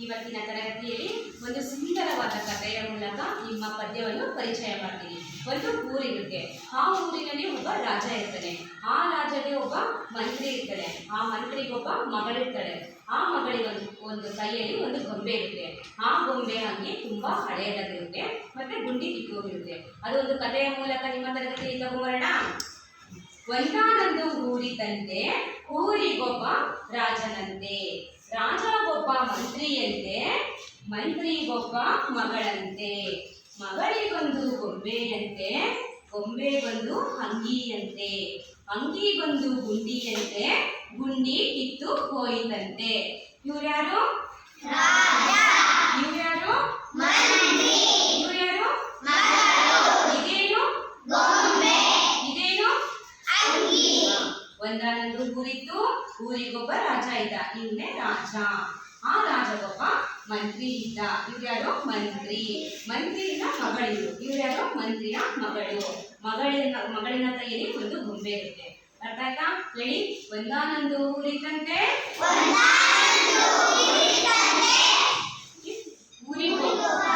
ಇವತ್ತಿನ ತರಗತಿಯಲ್ಲಿ ಒಂದು ಸುಂದರವಾದ ಕಥೆಯ ಮೂಲಕ ನಿಮ್ಮ ಪದ್ಯವನ್ನು ಪರಿಚಯ ಮಾಡ್ತೀನಿ. ಒಂದು ಊರಿರುತ್ತೆ. ಆ ಊರಿನಲ್ಲಿ ಒಬ್ಬ ರಾಜ ಇರ್ತಾನೆ. ಆ ರಾಜಗೆ ಒಬ್ಬ ಮಂತ್ರಿ ಇರ್ತಾನೆ. ಆ ಮಂತ್ರಿಗೆ ಒಬ್ಬ ಮಗಳಿರ್ತಾಳೆ. ಆ ಮಗಳಿಗೆ ಒಂದು ಕೈಯಲ್ಲಿ ಒಂದು ಗೊಂಬೆ ಇರುತ್ತೆ. ಆ ಗೊಂಬೆ ಹಂಗೆ ತುಂಬಾ ಹಳೆಯದಾಗಿರುತ್ತೆ, ಮತ್ತೆ ಗುಂಡಿ ಕಿತ್ತೋಗಿರುತ್ತೆ. ಅದೊಂದು ಕಥೆಯ ಮೂಲಕ ನಿಮ್ಮ ತರಗತಿಯಲ್ಲಿ ತಗೊಂಬರೋಣ. ಒಂದಾನೊಂದು ಊರಿದ್ದಂತೆ, ಊರಿಗೊಬ್ಬ ರಾಜನಂತೆ. ರಾಜಗೊಬ್ಬ ಮಂತ್ರಿಯಂತೆ, ಮಂತ್ರಿಗೊಬ್ಬ ಮಗಳಂತೆ. ಮಗಳಿಗೊಂದು ಗೊಂಬೆಯಂತೆ, ಗೊಂಬೆಗೊಂದು ಅಂಗಿಯಂತೆ. ಅಂಗಿಗೊಂದು ಗುಂಡಿಯಂತೆ, ಗುಂಡಿ ಕಿತ್ತು ಹೋಯಿತಂತೆ. ಇವ್ರ್ಯಾರು? ಇವ್ರ್ಯಾರು? ಇವ್ರ್ಯಾರು? ಇದೇನು? ಇದೇನು? ಒಂದಾನೊಂದು ಊರಿತ್ತು. ಊರಿಗೊಬ್ಬ ರಾಜ ಇದ್ದ. ಇವನೇ ರಾಜ. ಆ ರಾಜಗೊಬ್ಬ ಮಂತ್ರಿ ಇದ್ದ. ಇವ್ರ್ಯಾರು? ಮಂತ್ರಿ. ಮಂತ್ರಿಯ ಮಗಳಿರು. ಇವ್ರ್ಯಾರು? ಮಂತ್ರಿಯ ಮಗಳು. ಮಗಳಿನ ಕೈಯಲ್ಲಿ ಒಂದು ಗೊಂಬೆ ಇರುತ್ತೆ. ಅರ್ಥ ಆಯ್ತಾ? ಹೇಳಿ. ಒಂದಾನೊಂದು ಊರಿದ್ದಂತೆ, ಊರಿಗೊಬ್ಬ